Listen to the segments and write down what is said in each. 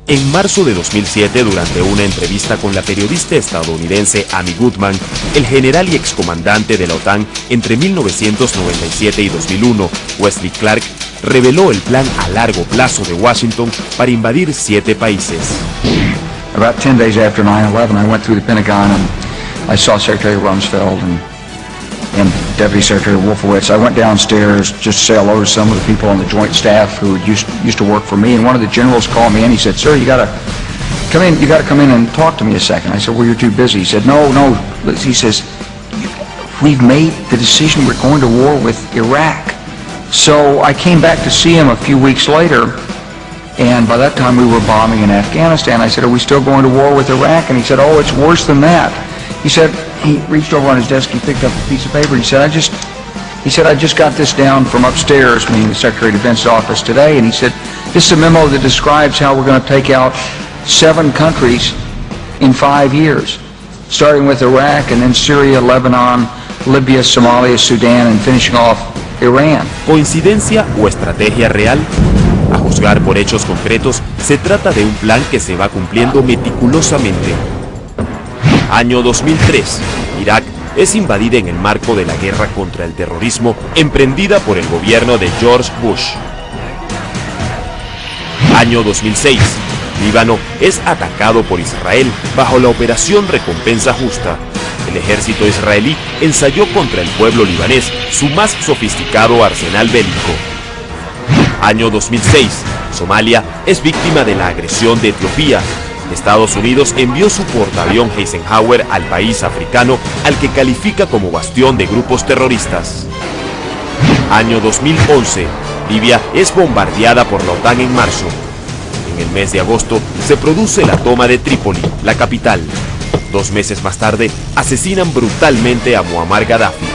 En marzo de 2007, durante una entrevista con la periodista estadounidense Amy Goodman, el general y excomandante de la OTAN entre 1997 y 2001, Wesley Clark, reveló el plan a largo plazo de Washington para invadir 7 países. About 10 days after 9/11, I went through the Pentagon and I saw Secretary Rumsfeld and Deputy Secretary Wolfowitz. I went downstairs just to say hello to some of the people on the Joint Staff who used to work for me, and one of the generals called me and he said, "Sir, you gotta come in. You gotta come in and talk to me a second." I said, "Well, you're too busy." He said, "No." He says, "We've made the decision. We're going to war with Iraq." So I came back to see him a few weeks later, and by that time we were bombing in Afghanistan. I said, "Are we still going to war with Iraq?" And he said, "Oh, it's worse than that." He said, he reached over on his desk and picked up a piece of paper and he said, I just got this down from upstairs, meaning the Secretary of Defense's office today, and he said, "This is a memo that describes how we're going to take out 7 countries in 5 years, starting with Iraq and then Syria, Lebanon, Libya, Somalia, Sudan, and finishing off Iran." ¿Coincidencia o estrategia real? A juzgar por hechos concretos, se trata de un plan que se va cumpliendo meticulosamente. Año 2003. Irak es invadida en el marco de la guerra contra el terrorismo emprendida por el gobierno de George Bush. Año 2006. Líbano es atacado por Israel bajo la operación Recompensa Justa. El ejército israelí ensayó contra el pueblo libanés su más sofisticado arsenal bélico. Año 2006. Somalia es víctima de la agresión de Etiopía. Estados Unidos envió su portaavión Eisenhower al país africano, al que califica como bastión de grupos terroristas. Año 2011. Libia es bombardeada por la OTAN en marzo. En el mes de agosto se produce la toma de Trípoli, la capital. 2 meses más tarde, asesinan brutalmente a Muammar Gaddafi.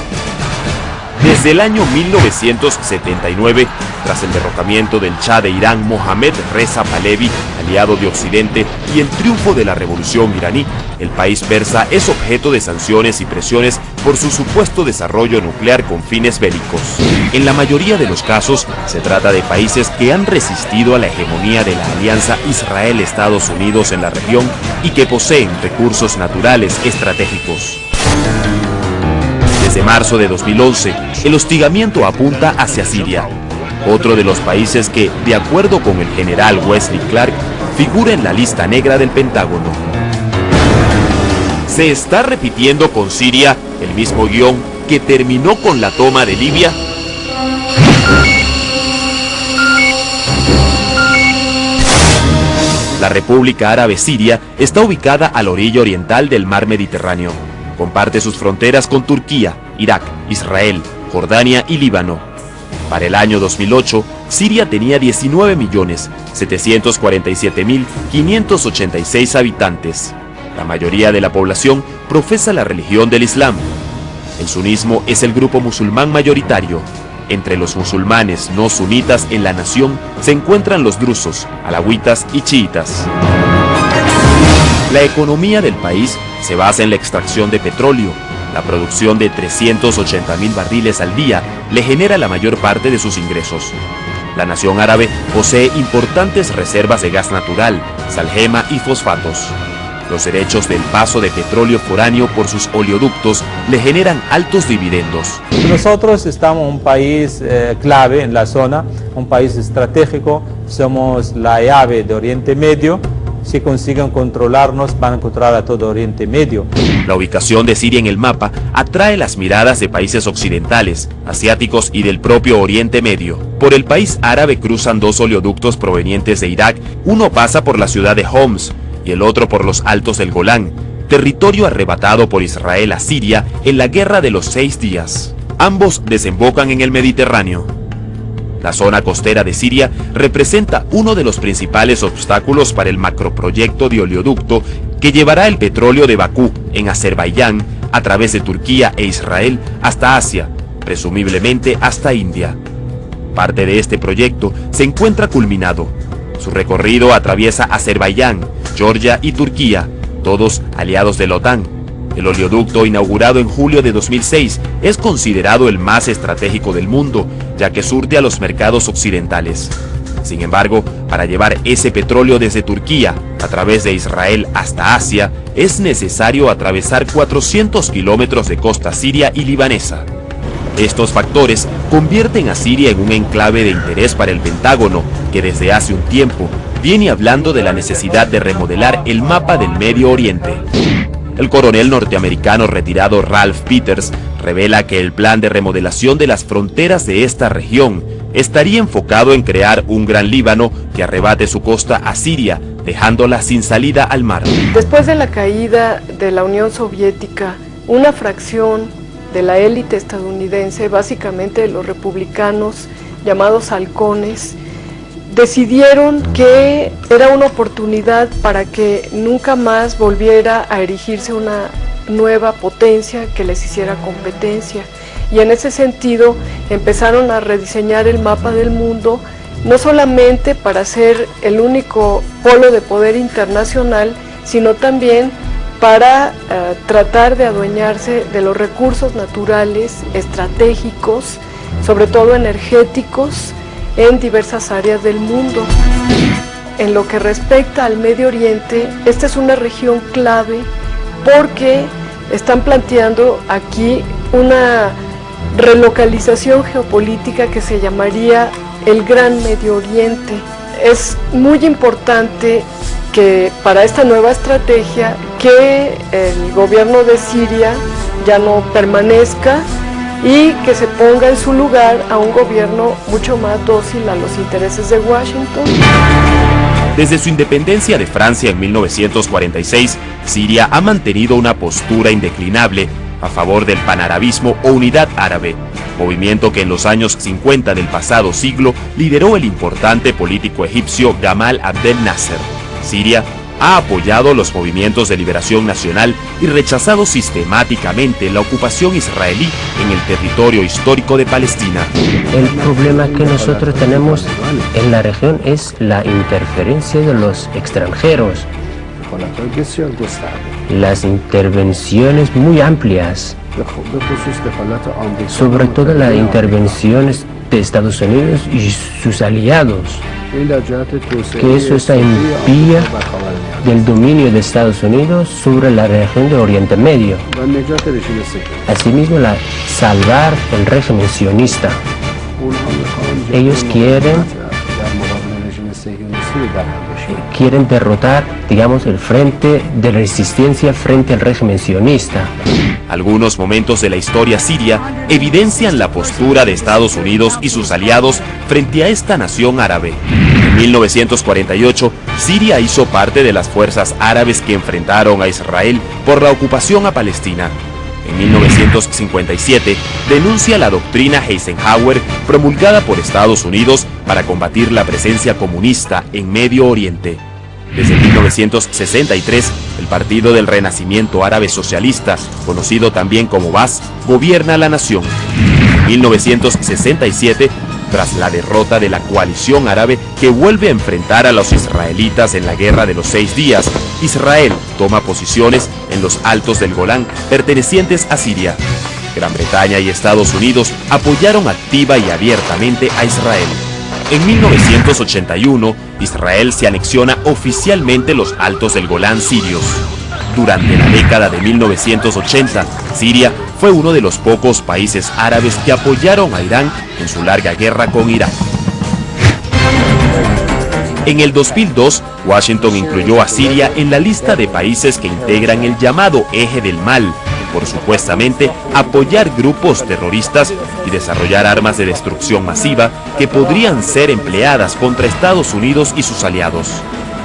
Desde el año 1979, tras el derrocamiento del Shah de Irán Mohammad Reza Pahlavi, aliado de Occidente, y el triunfo de la revolución iraní, el país persa es objeto de sanciones y presiones por su supuesto desarrollo nuclear con fines bélicos. En la mayoría de los casos, se trata de países que han resistido a la hegemonía de la alianza Israel-Estados Unidos en la región y que poseen recursos naturales estratégicos. Desde marzo de 2011, el hostigamiento apunta hacia Siria, otro de los países que, de acuerdo con el general Wesley Clark, figura en la lista negra del Pentágono. ¿Se está repitiendo con Siria el mismo guión que terminó con la toma de Libia? La República Árabe Siria está ubicada a la orilla oriental del mar Mediterráneo. Comparte sus fronteras con Turquía, Irak, Israel, Jordania y Líbano. Para el año 2008, Siria tenía 19.747.586 habitantes. La mayoría de la población profesa la religión del Islam. El sunismo es el grupo musulmán mayoritario. Entre los musulmanes no sunitas en la nación se encuentran los drusos, alawitas y chiitas. La economía del país se basa en la extracción de petróleo. La producción de 380.000 barriles al día le genera la mayor parte de sus ingresos. La nación árabe posee importantes reservas de gas natural, salgema y fosfatos. Los derechos del paso de petróleo foráneo por sus oleoductos le generan altos dividendos. Nosotros estamos en un país clave en la zona, un país estratégico, somos la llave de Oriente Medio. Si consiguen controlarnos, van a controlar a todo Oriente Medio. La ubicación de Siria en el mapa atrae las miradas de países occidentales, asiáticos y del propio Oriente Medio. Por el país árabe cruzan 2 oleoductos provenientes de Irak. Uno pasa por la ciudad de Homs y el otro por los Altos del Golán, territorio arrebatado por Israel a Siria en la Guerra de los 6 días. Ambos desembocan en el Mediterráneo. La zona costera de Siria representa uno de los principales obstáculos para el macroproyecto de oleoducto que llevará el petróleo de Bakú, en Azerbaiyán, a través de Turquía e Israel hasta Asia, presumiblemente hasta India. Parte de este proyecto se encuentra culminado. Su recorrido atraviesa Azerbaiyán, Georgia y Turquía, todos aliados de la OTAN. El oleoducto, inaugurado en julio de 2006, es considerado el más estratégico del mundo, ya que surte a los mercados occidentales. Sin embargo, para llevar ese petróleo desde Turquía a través de Israel hasta Asia, es necesario atravesar 400 kilómetros de costa siria y libanesa. Estos factores convierten a Siria en un enclave de interés para el Pentágono, que desde hace un tiempo viene hablando de la necesidad de remodelar el mapa del Medio Oriente. El coronel norteamericano retirado Ralph Peters revela que el plan de remodelación de las fronteras de esta región estaría enfocado en crear un gran Líbano que arrebate su costa a Siria, dejándola sin salida al mar. Después de la caída de la Unión Soviética, una fracción de la élite estadounidense, básicamente de los republicanos llamados halcones, decidieron que era una oportunidad para que nunca más volviera a erigirse una nueva potencia que les hiciera competencia. Y en ese sentido empezaron a rediseñar el mapa del mundo, no solamente para ser el único polo de poder internacional, sino también para tratar de adueñarse de los recursos naturales estratégicos, sobre todo energéticos, en diversas áreas del mundo. En lo que respecta al Medio Oriente, esta es una región clave porque están planteando aquí una relocalización geopolítica que se llamaría el Gran Medio Oriente. Es muy importante que para esta nueva estrategia que el gobierno de Siria ya no permanezca y que se ponga en su lugar a un gobierno mucho más dócil a los intereses de Washington. Desde su independencia de Francia en 1946, Siria ha mantenido una postura indeclinable a favor del panarabismo o unidad árabe, movimiento que en los años 50 del pasado siglo lideró el importante político egipcio Gamal Abdel Nasser. Siria ha apoyado los movimientos de liberación nacional y rechazado sistemáticamente la ocupación israelí en el territorio histórico de Palestina. El problema que nosotros tenemos en la región es la interferencia de los extranjeros, las intervenciones muy amplias, sobre todo las intervenciones de Estados Unidos y sus aliados, que eso está en vía del dominio de Estados Unidos sobre la región de Oriente Medio. Asimismo, salvar el régimen sionista. Ellos quieren derrotar, digamos, el frente de resistencia frente al régimen sionista. Algunos momentos de la historia siria evidencian la postura de Estados Unidos y sus aliados frente a esta nación árabe. En 1948, Siria hizo parte de las fuerzas árabes que enfrentaron a Israel por la ocupación a Palestina. En 1957, denuncia la doctrina Eisenhower promulgada por Estados Unidos para combatir la presencia comunista en Medio Oriente. Desde 1963, el Partido del Renacimiento Árabe Socialista, conocido también como Baas, gobierna la nación. En 1967, tras la derrota de la coalición árabe que vuelve a enfrentar a los israelitas en la Guerra de los 6 días, Israel toma posiciones en los altos del Golán pertenecientes a Siria. Gran Bretaña y Estados Unidos apoyaron activa y abiertamente a Israel. En 1981, Israel se anexiona oficialmente los altos del Golán sirios. Durante la década de 1980, Siria fue uno de los pocos países árabes que apoyaron a Irán en su larga guerra con Irak. En el 2002, Washington incluyó a Siria en la lista de países que integran el llamado Eje del Mal, por supuestamente apoyar grupos terroristas y desarrollar armas de destrucción masiva que podrían ser empleadas contra Estados Unidos y sus aliados.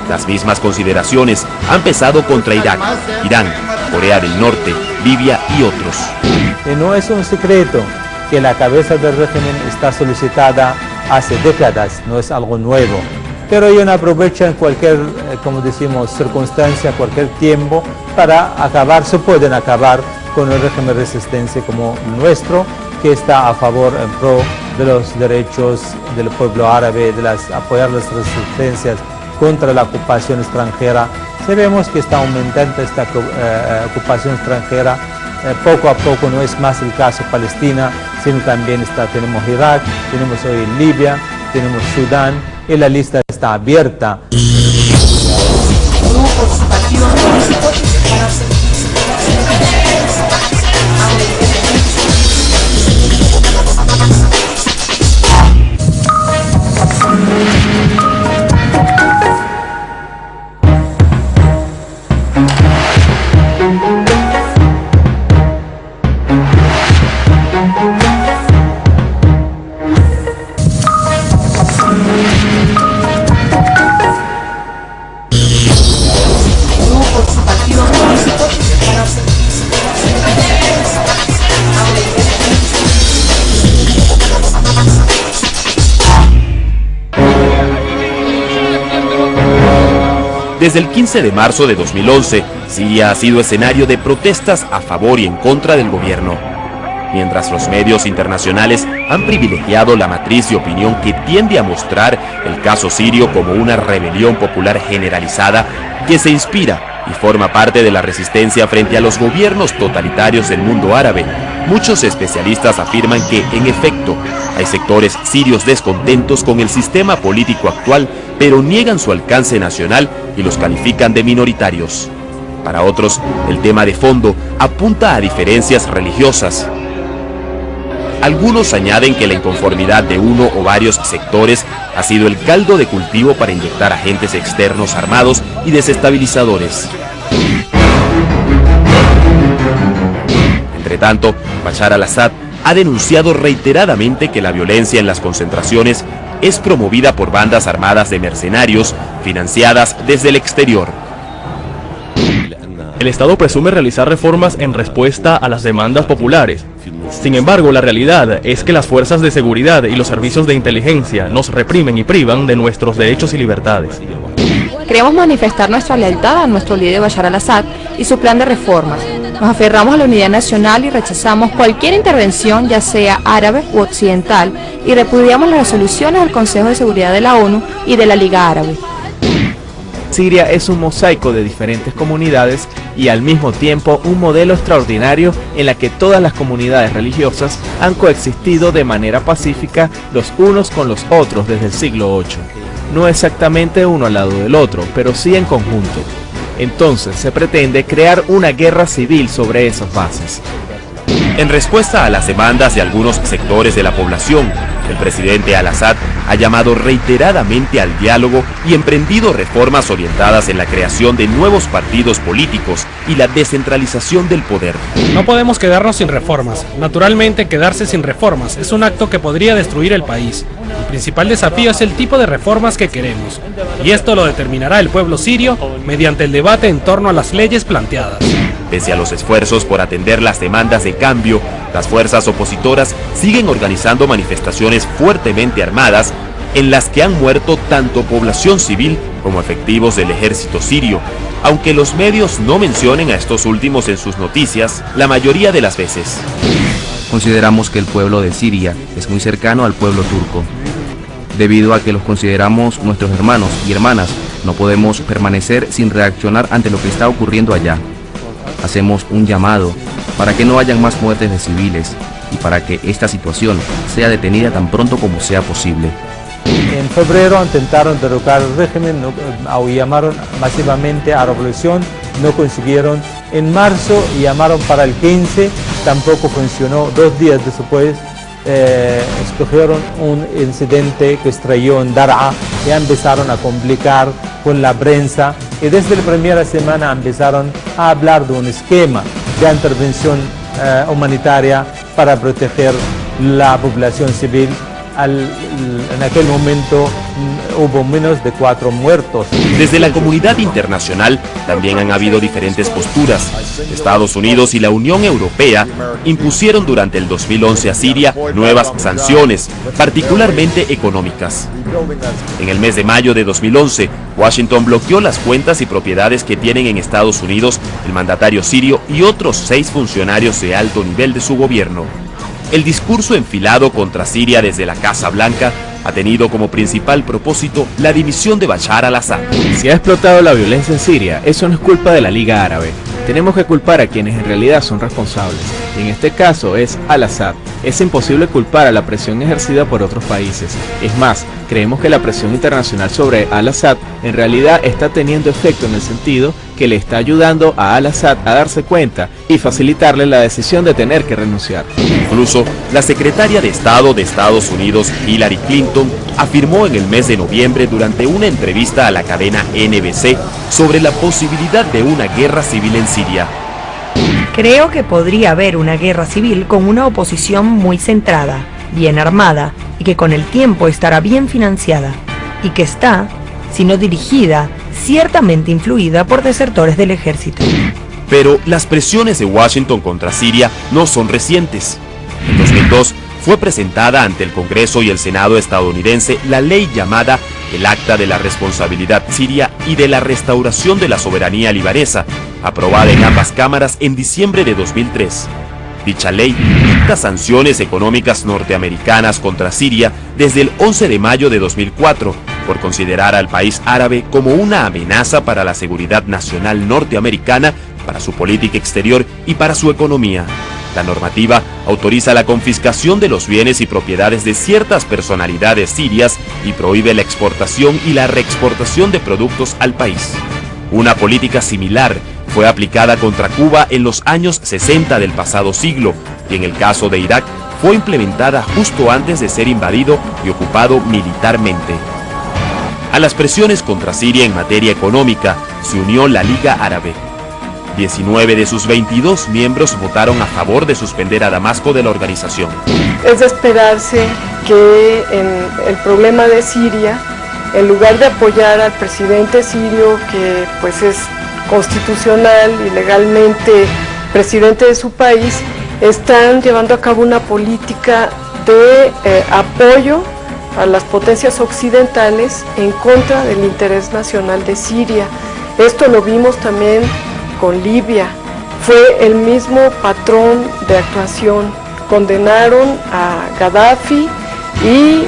Las mismas consideraciones han pesado contra Irak, Irán, Corea del Norte, Libia y otros. No es un secreto que la cabeza del régimen está solicitada hace décadas, no es algo nuevo. Pero ellos aprovechan cualquier, como decimos, circunstancia, cualquier tiempo para acabar, se pueden acabar con el régimen de resistencia como nuestro, que está a favor, en pro de los derechos del pueblo árabe, de apoyar las resistencias contra la ocupación extranjera. Sabemos que está aumentando esta ocupación extranjera, poco a poco, no es más el caso Palestina, sino también tenemos Irak, tenemos hoy Libia, tenemos Sudán, y la lista está abierta. Desde el 15 de marzo de 2011, Siria ha sido escenario de protestas a favor y en contra del gobierno. Mientras los medios internacionales han privilegiado la matriz de opinión que tiende a mostrar el caso sirio como una rebelión popular generalizada que se inspira y forma parte de la resistencia frente a los gobiernos totalitarios del mundo árabe, muchos especialistas afirman que, en efecto, hay sectores sirios descontentos con el sistema político actual, pero niegan su alcance nacional y los califican de minoritarios. Para otros, el tema de fondo apunta a diferencias religiosas. Algunos añaden que la inconformidad de uno o varios sectores ha sido el caldo de cultivo para inyectar agentes externos armados y desestabilizadores. Entre tanto, Bashar al-Assad ha denunciado reiteradamente que la violencia en las concentraciones es promovida por bandas armadas de mercenarios financiadas desde el exterior. El Estado presume realizar reformas en respuesta a las demandas populares. Sin embargo, la realidad es que las fuerzas de seguridad y los servicios de inteligencia nos reprimen y privan de nuestros derechos y libertades. Queremos manifestar nuestra lealtad a nuestro líder Bashar al-Assad y su plan de reformas. Nos aferramos a la unidad nacional y rechazamos cualquier intervención, ya sea árabe u occidental, y repudiamos las resoluciones del Consejo de Seguridad de la ONU y de la Liga Árabe. Siria es un mosaico de diferentes comunidades y al mismo tiempo un modelo extraordinario en la que todas las comunidades religiosas han coexistido de manera pacífica los unos con los otros desde el siglo VIII. No exactamente uno al lado del otro, pero sí en conjunto. Entonces se pretende crear una guerra civil sobre esas bases. En respuesta a las demandas de algunos sectores de la población, el presidente al-Assad ha llamado reiteradamente al diálogo y emprendido reformas orientadas en la creación de nuevos partidos políticos y la descentralización del poder. No podemos quedarnos sin reformas. Naturalmente, quedarse sin reformas es un acto que podría destruir el país. El principal desafío es el tipo de reformas que queremos, y esto lo determinará el pueblo sirio mediante el debate en torno a las leyes planteadas. Pese a los esfuerzos por atender las demandas de cambio, las fuerzas opositoras siguen organizando manifestaciones fuertemente armadas en las que han muerto tanto población civil como efectivos del ejército sirio. Aunque los medios no mencionen a estos últimos en sus noticias, la mayoría de las veces. Consideramos que el pueblo de Siria es muy cercano al pueblo turco. Debido a que los consideramos nuestros hermanos y hermanas, no podemos permanecer sin reaccionar ante lo que está ocurriendo allá. Hacemos un llamado para que no hayan más muertes de civiles y para que esta situación sea detenida tan pronto como sea posible. En febrero intentaron derrocar el régimen, llamaron masivamente a revolución, no consiguieron. En marzo llamaron para el 15, tampoco funcionó. 2 días después escogieron un incidente que estrelló en Daraa y empezaron a complicar con la prensa, y desde la primera semana empezaron a hablar de un esquema de intervención humanitaria para proteger la población civil. En aquel momento hubo menos de 4 muertos. Desde la comunidad internacional también han habido diferentes posturas. Estados Unidos y la Unión Europea impusieron durante el 2011 a Siria nuevas sanciones, particularmente económicas. En el mes de mayo de 2011, Washington bloqueó las cuentas y propiedades que tienen en Estados Unidos el mandatario sirio y otros 6 funcionarios de alto nivel de su gobierno. El discurso enfilado contra Siria desde la Casa Blanca ha tenido como principal propósito la dimisión de Bashar al-Assad. Si ha explotado la violencia en Siria, eso no es culpa de la Liga Árabe. Tenemos que culpar a quienes en realidad son responsables, y en este caso es Al-Assad. Es imposible culpar a la presión ejercida por otros países. Es más, creemos que la presión internacional sobre Al-Assad en realidad está teniendo efecto en el sentido que le está ayudando a Al-Assad a darse cuenta y facilitarle la decisión de tener que renunciar. Incluso, la secretaria de Estado de Estados Unidos, Hillary Clinton, afirmó en el mes de noviembre durante una entrevista a la cadena NBC sobre la posibilidad de una guerra civil en Siria. Creo que podría haber una guerra civil con una oposición muy centrada, bien armada y que con el tiempo estará bien financiada y que está, si no dirigida, ciertamente influida por desertores del ejército. Pero las presiones de Washington contra Siria no son recientes. En 2002 fue presentada ante el Congreso y el Senado estadounidense la ley llamada el Acta de la Responsabilidad Siria y de la Restauración de la Soberanía Libanesa, aprobada en ambas cámaras en diciembre de 2003. Dicha ley dicta sanciones económicas norteamericanas contra Siria desde el 11 de mayo de 2004 por considerar al país árabe como una amenaza para la seguridad nacional norteamericana, para su política exterior y para su economía. La normativa autoriza la confiscación de los bienes y propiedades de ciertas personalidades sirias y prohíbe la exportación y la reexportación de productos al país. Una política similar fue aplicada contra Cuba en los años 60 del pasado siglo y en el caso de Irak fue implementada justo antes de ser invadido y ocupado militarmente. A las presiones contra Siria en materia económica se unió la Liga Árabe. 19 de sus 22 miembros votaron a favor de suspender a Damasco de la organización. Es de esperarse que en el problema de Siria, en lugar de apoyar al presidente sirio, que pues es constitucional y legalmente presidente de su país, están llevando a cabo una política de apoyo a las potencias occidentales en contra del interés nacional de Siria. Esto lo vimos también con Libia. Fue el mismo patrón de actuación. Condenaron a Gaddafi y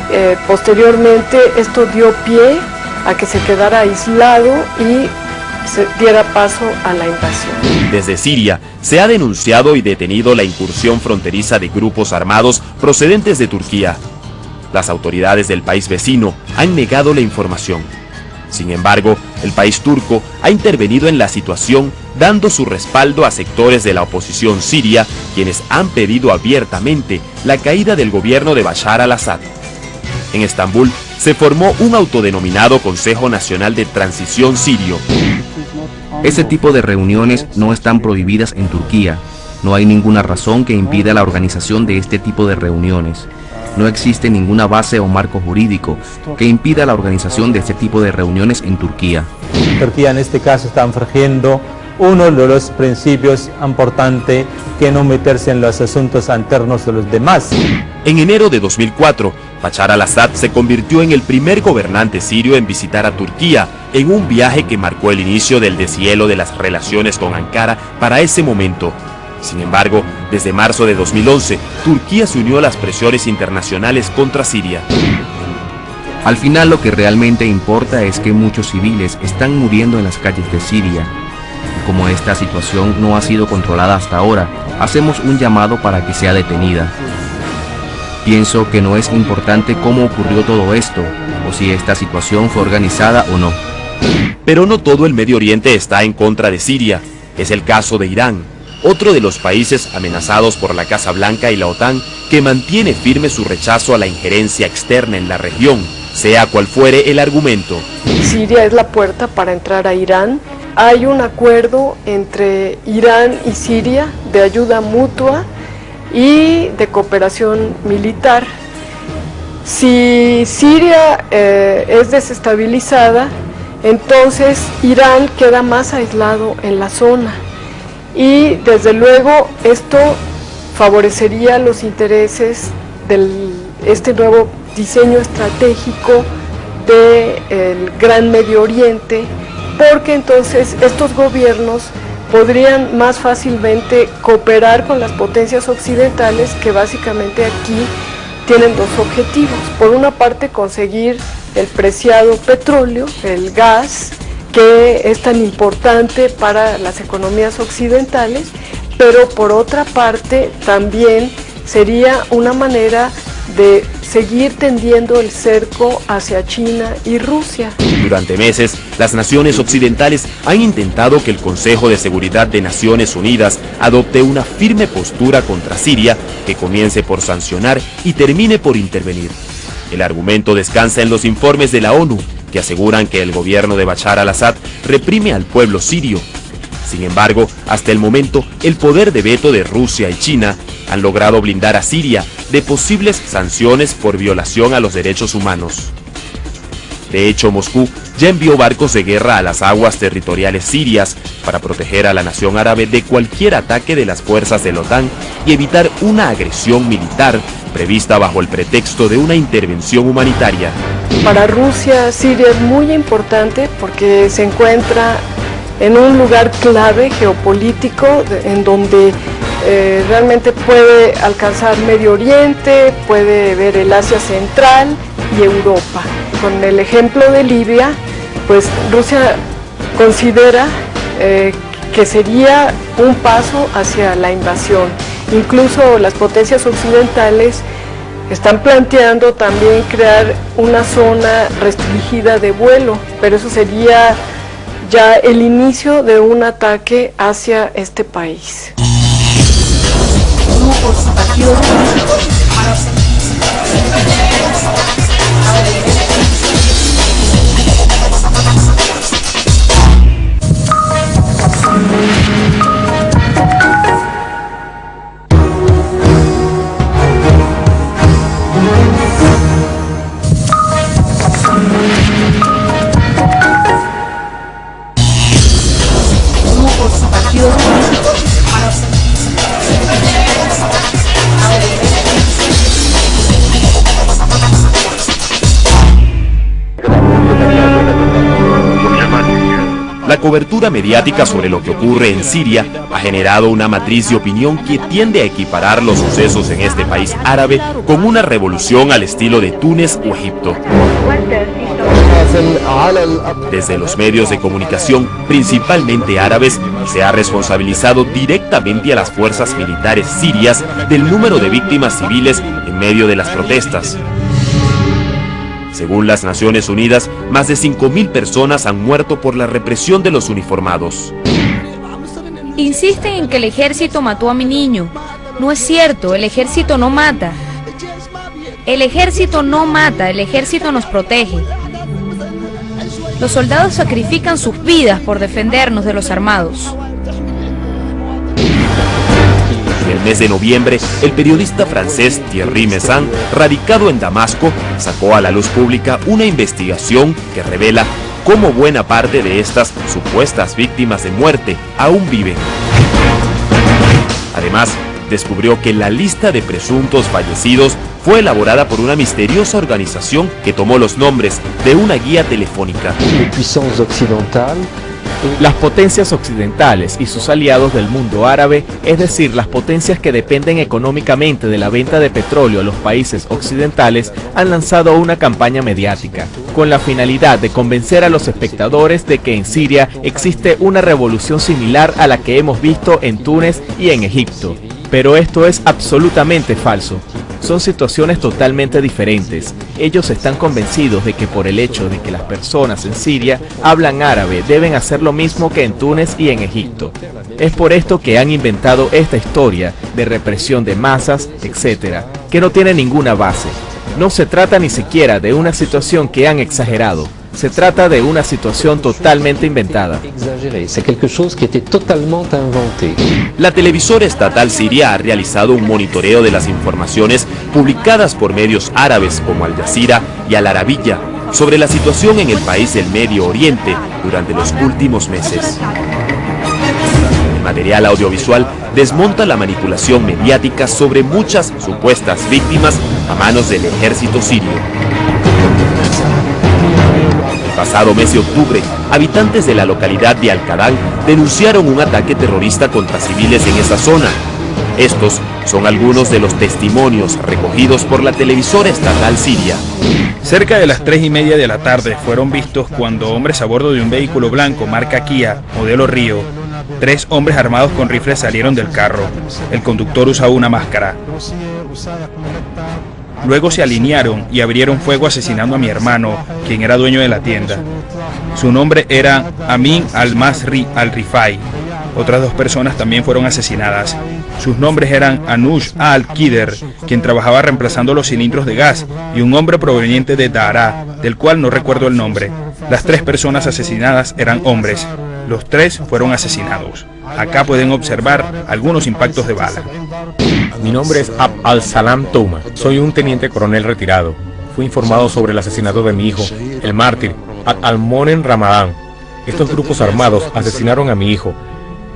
posteriormente esto dio pie a que se quedara aislado y se diera paso a la invasión. Desde Siria se ha denunciado y detenido la incursión fronteriza de grupos armados procedentes de Turquía. Las autoridades del país vecino han negado la información. Sin embargo, el país turco ha intervenido en la situación, dando su respaldo a sectores de la oposición siria, quienes han pedido abiertamente la caída del gobierno de Bashar al-Assad. En Estambul se formó un autodenominado Consejo Nacional de Transición Sirio. Ese tipo de reuniones no están prohibidas en Turquía. No hay ninguna razón que impida la organización de este tipo de reuniones. No existe ninguna base o marco jurídico que impida la organización de este tipo de reuniones en Turquía. Turquía en este caso está infringiendo uno de los principios importantes, que no meterse en los asuntos internos de los demás. En enero de 2004, Bashar al-Assad se convirtió en el primer gobernante sirio en visitar a Turquía, en un viaje que marcó el inicio del deshielo de las relaciones con Ankara para ese momento. Sin embargo, desde marzo de 2011, Turquía se unió a las presiones internacionales contra Siria. Al final, lo que realmente importa es que muchos civiles están muriendo en las calles de Siria. Y como esta situación no ha sido controlada hasta ahora, hacemos un llamado para que sea detenida. Pienso que no es importante cómo ocurrió todo esto, o si esta situación fue organizada o no. Pero no todo el Medio Oriente está en contra de Siria. Es el caso de Irán, otro de los países amenazados por la Casa Blanca y la OTAN, que mantiene firme su rechazo a la injerencia externa en la región, sea cual fuere el argumento. Siria es la puerta para entrar a Irán. Hay un acuerdo entre Irán y Siria de ayuda mutua y de cooperación militar. Si Siria es desestabilizada, entonces Irán queda más aislado en la zona. Y desde luego esto favorecería los intereses de este nuevo diseño estratégico del Gran Medio Oriente, porque entonces estos gobiernos podrían más fácilmente cooperar con las potencias occidentales, que básicamente aquí tienen dos objetivos. Por una parte, conseguir el preciado petróleo, el gas, que es tan importante para las economías occidentales, pero por otra parte también sería una manera de seguir tendiendo el cerco hacia China y Rusia. Durante meses, las naciones occidentales han intentado que el Consejo de Seguridad de Naciones Unidas adopte una firme postura contra Siria que comience por sancionar y termine por intervenir. El argumento descansa en los informes de la ONU, que aseguran que el gobierno de Bashar al-Assad reprime al pueblo sirio. Sin embargo, hasta el momento, el poder de veto de Rusia y China han logrado blindar a Siria de posibles sanciones por violación a los derechos humanos. De hecho, Moscú ya envió barcos de guerra a las aguas territoriales sirias para proteger a la nación árabe de cualquier ataque de las fuerzas de la OTAN y evitar una agresión militar prevista bajo el pretexto de una intervención humanitaria. Para Rusia, Siria es muy importante porque se encuentra en un lugar clave geopolítico en donde realmente puede alcanzar Medio Oriente, puede ver el Asia Central y Europa. Con el ejemplo de Libia, pues Rusia considera que sería un paso hacia la invasión. Incluso las potencias occidentales están planteando también crear una zona restringida de vuelo, pero eso sería ya el inicio de un ataque hacia este país. La cobertura mediática sobre lo que ocurre en Siria ha generado una matriz de opinión que tiende a equiparar los sucesos en este país árabe con una revolución al estilo de Túnez o Egipto. Desde los medios de comunicación, principalmente árabes, se ha responsabilizado directamente a las fuerzas militares sirias del número de víctimas civiles en medio de las protestas. Según las Naciones Unidas, más de 5.000 personas han muerto por la represión de los uniformados. Insisten en que el ejército mató a mi niño. No es cierto, el ejército no mata. El ejército no mata, el ejército nos protege. Los soldados sacrifican sus vidas por defendernos de los armados. En el mes de noviembre, el periodista francés Thierry Meyssan, radicado en Damasco, sacó a la luz pública una investigación que revela cómo buena parte de estas supuestas víctimas de muerte aún viven. Además, descubrió que la lista de presuntos fallecidos fue elaborada por una misteriosa organización que tomó los nombres de una guía telefónica. Las potencias occidentales y sus aliados del mundo árabe, es decir, las potencias que dependen económicamente de la venta de petróleo a los países occidentales, han lanzado una campaña mediática, con la finalidad de convencer a los espectadores de que en Siria existe una revolución similar a la que hemos visto en Túnez y en Egipto. Pero esto es absolutamente falso. Son situaciones totalmente diferentes. Ellos están convencidos de que por el hecho de que las personas en Siria hablan árabe deben hacer lo mismo que en Túnez y en Egipto. Es por esto que han inventado esta historia de represión de masas, etc., que no tiene ninguna base. No se trata ni siquiera de una situación que han exagerado. Se trata de una situación totalmente inventada. La televisora estatal siria ha realizado un monitoreo de las informaciones publicadas por medios árabes como Al Jazeera y Al Arabiya sobre la situación en el país del Medio Oriente durante los últimos meses. El material audiovisual desmonta la manipulación mediática sobre muchas supuestas víctimas a manos del ejército sirio. El pasado mes de octubre, habitantes de la localidad de Al-Qadán denunciaron un ataque terrorista contra civiles en esa zona. Estos son algunos de los testimonios recogidos por la televisora estatal siria. Cerca de las 3:30 de la tarde fueron vistos cuando hombres a bordo de un vehículo blanco marca Kia, modelo Río. 3 hombres armados con rifles salieron del carro. El conductor usaba una máscara. Luego se alinearon y abrieron fuego asesinando a mi hermano, quien era dueño de la tienda. Su nombre era Amin al-Masri al-Rifai. Otras 2 personas también fueron asesinadas. Sus nombres eran Anush al-Kider, quien trabajaba reemplazando los cilindros de gas, y un hombre proveniente de Daraa, del cual no recuerdo el nombre. Las 3 personas asesinadas eran hombres. Los 3 fueron asesinados. Acá pueden observar algunos impactos de bala. Mi nombre es Abd al-Salam Touma. Soy un teniente coronel retirado. Fui informado sobre el asesinato de mi hijo, el mártir, Al-Monen Ramadán. Estos grupos armados asesinaron a mi hijo.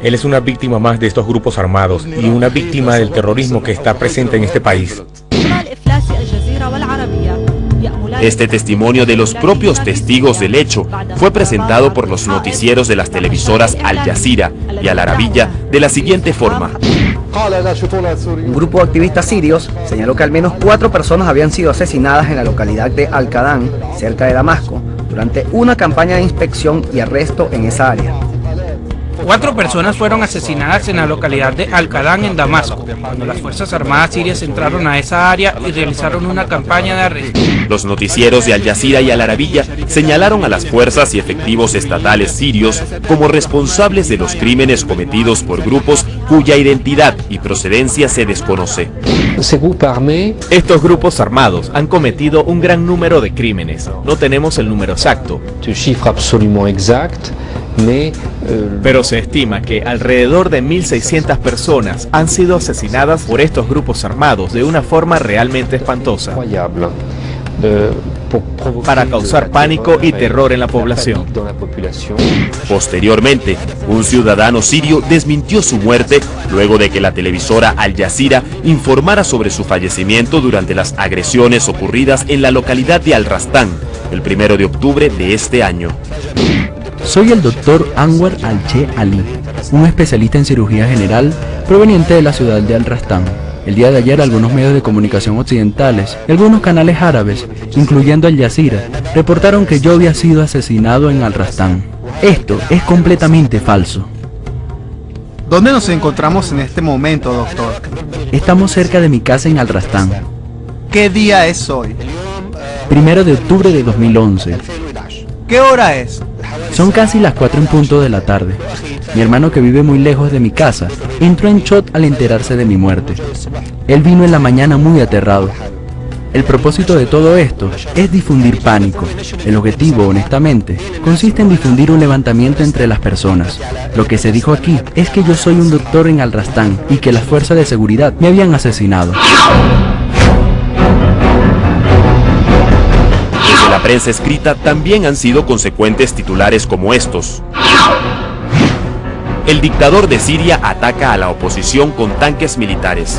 Él es una víctima más de estos grupos armados y una víctima del terrorismo que está presente en este país. Este testimonio de los propios testigos del hecho fue presentado por los noticieros de las televisoras Al Jazeera y Al Arabiya de la siguiente forma. Un grupo de activistas sirios señaló que al menos 4 personas habían sido asesinadas en la localidad de Al-Qadán, cerca de Damasco, durante una campaña de inspección y arresto en esa área. 4 personas fueron asesinadas en la localidad de Al-Qadán en Damasco, cuando las Fuerzas Armadas sirias entraron a esa área y realizaron una campaña de arresto. Los noticieros de Al Jazeera y Al Arabiya señalaron a las fuerzas y efectivos estatales sirios como responsables de los crímenes cometidos por grupos cuya identidad y procedencia se desconoce. Estos grupos armados han cometido un gran número de crímenes. No tenemos el número exacto, pero se estima que alrededor de 1.600 personas han sido asesinadas por estos grupos armados de una forma realmente espantosa, para causar pánico y terror en la población. Posteriormente, un ciudadano sirio desmintió su muerte luego de que la televisora Al Jazeera informara sobre su fallecimiento durante las agresiones ocurridas en la localidad de Al-Rastán, el 1 de octubre de este año. Soy el doctor Anwar Al-Che Ali, un especialista en cirugía general proveniente de la ciudad de Al-Rastán. El día de ayer algunos medios de comunicación occidentales y algunos canales árabes, incluyendo Al Jazeera, reportaron que yo había sido asesinado en Al-Rastán. Esto es completamente falso. ¿Dónde nos encontramos en este momento, doctor? Estamos cerca de mi casa en Al-Rastán. ¿Qué día es hoy? 1 de octubre de 2011. ¿Qué hora es? Son casi las 4 en punto de la tarde. Mi hermano, que vive muy lejos de mi casa, entró en shock al enterarse de mi muerte. Él vino en la mañana muy aterrado. El propósito de todo esto es difundir pánico. El objetivo, honestamente, consiste en difundir un levantamiento entre las personas. Lo que se dijo aquí es que yo soy un doctor en Al-Rastán y que las fuerzas de seguridad me habían asesinado. Desde la prensa escrita también han sido consecuentes titulares como estos. El dictador de Siria ataca a la oposición con tanques militares.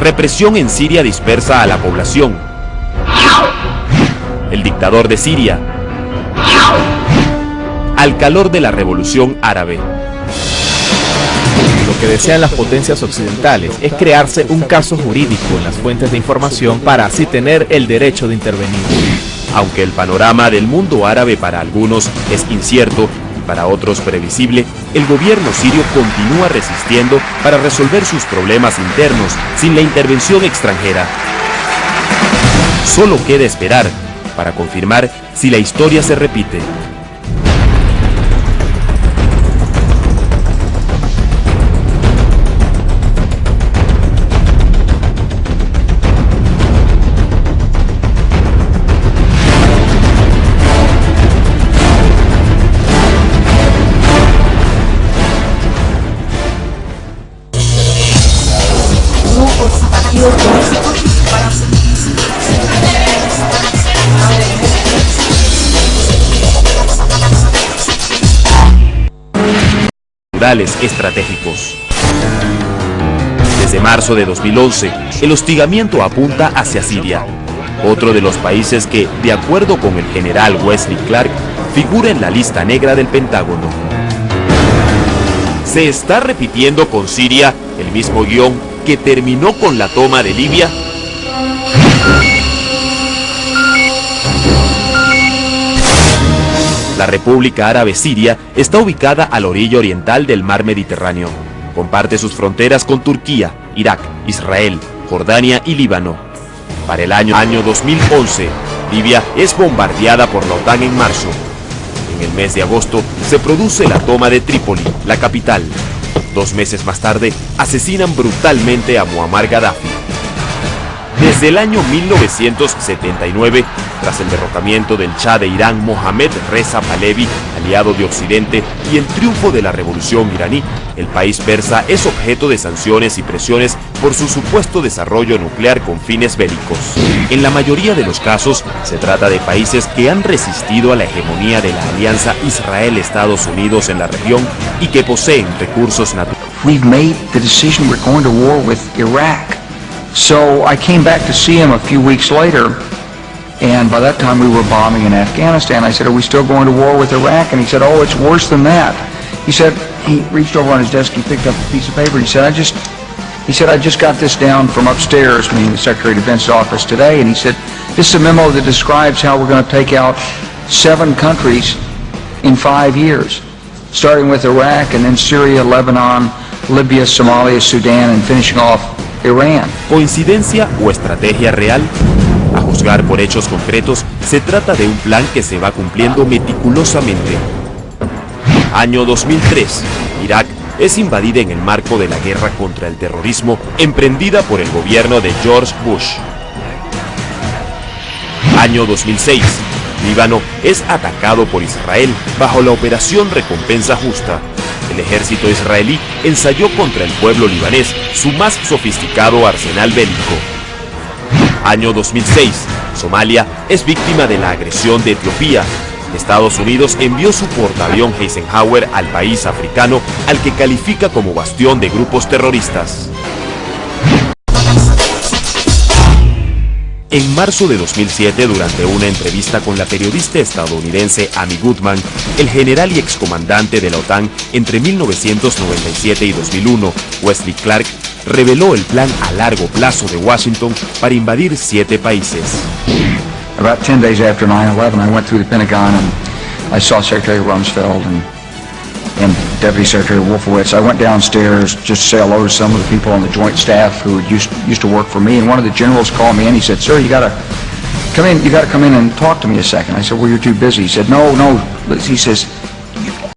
Represión en Siria dispersa a la población. El dictador de Siria. Al calor de la revolución árabe. Lo que desean las potencias occidentales es crearse un caso jurídico en las fuentes de información para así tener el derecho de intervenir. Aunque el panorama del mundo árabe para algunos es incierto y para otros previsible, el gobierno sirio continúa resistiendo para resolver sus problemas internos sin la intervención extranjera. Solo queda esperar para confirmar si la historia se repite. Estratégicos. Desde marzo de 2011, el hostigamiento apunta hacia Siria, otro de los países que, de acuerdo con el general Wesley Clark, figura en la lista negra del Pentágono. ¿Se está repitiendo con Siria el mismo guión que terminó con la toma de Libia? La República Árabe Siria está ubicada a la orilla oriental del mar Mediterráneo. Comparte sus fronteras con Turquía, Irak, Israel, Jordania y Líbano. Para el año 2011, Libia es bombardeada por la OTAN en marzo. En el mes de agosto se produce la toma de Trípoli, la capital. 2 meses más tarde, asesinan brutalmente a Muammar Gaddafi. Desde el año 1979, tras el derrocamiento del Shah de Irán Mohammad Reza Pahlavi, aliado de Occidente, y el triunfo de la revolución iraní, el país persa es objeto de sanciones y presiones por su supuesto desarrollo nuclear con fines bélicos. En la mayoría de los casos, se trata de países que han resistido a la hegemonía de la alianza Israel-Estados Unidos en la región y que poseen recursos naturales. We've made the decision we're going to war with Iraq. So I came back to see him a few weeks later, and by that time we were bombing in Afghanistan. I said, are we still going to war with Iraq? And he said, oh, it's worse than that. He said, he reached over on his desk, he picked up a piece of paper, he said, I just got this down from upstairs, meaning the Secretary of Defense's office today, and he said, this is a memo that describes how we're going to take out 7 countries in 5 years, starting with Iraq and then Syria, Lebanon, Libya, Somalia, Sudan, and finishing off Iran. ¿Coincidencia o estrategia real? A juzgar por hechos concretos, se trata de un plan que se va cumpliendo meticulosamente. Año 2003. Irak es invadida en el marco de la guerra contra el terrorismo emprendida por el gobierno de George Bush. Año 2006. Líbano es atacado por Israel bajo la operación Recompensa Justa. El ejército israelí ensayó contra el pueblo libanés su más sofisticado arsenal bélico. Año 2006. Somalia es víctima de la agresión de Etiopía. Estados Unidos envió su portaavión Eisenhower al país africano, al que califica como bastión de grupos terroristas. En marzo de 2007, durante una entrevista con la periodista estadounidense Amy Goodman, el general y excomandante de la OTAN entre 1997 y 2001, Wesley Clark, reveló el plan a largo plazo de Washington para invadir 7 países. About 10 days after 9/11, I went through the Pentagon and I saw Secretary Rumsfeld and Deputy Secretary Wolfowitz. I went downstairs just to say hello to some of the people on the Joint Staff who used to work for me, and one of the generals called me and he said, "Sir, you gotta come in and talk to me a second." I said, "Well, you're too busy." He said, "No. He says,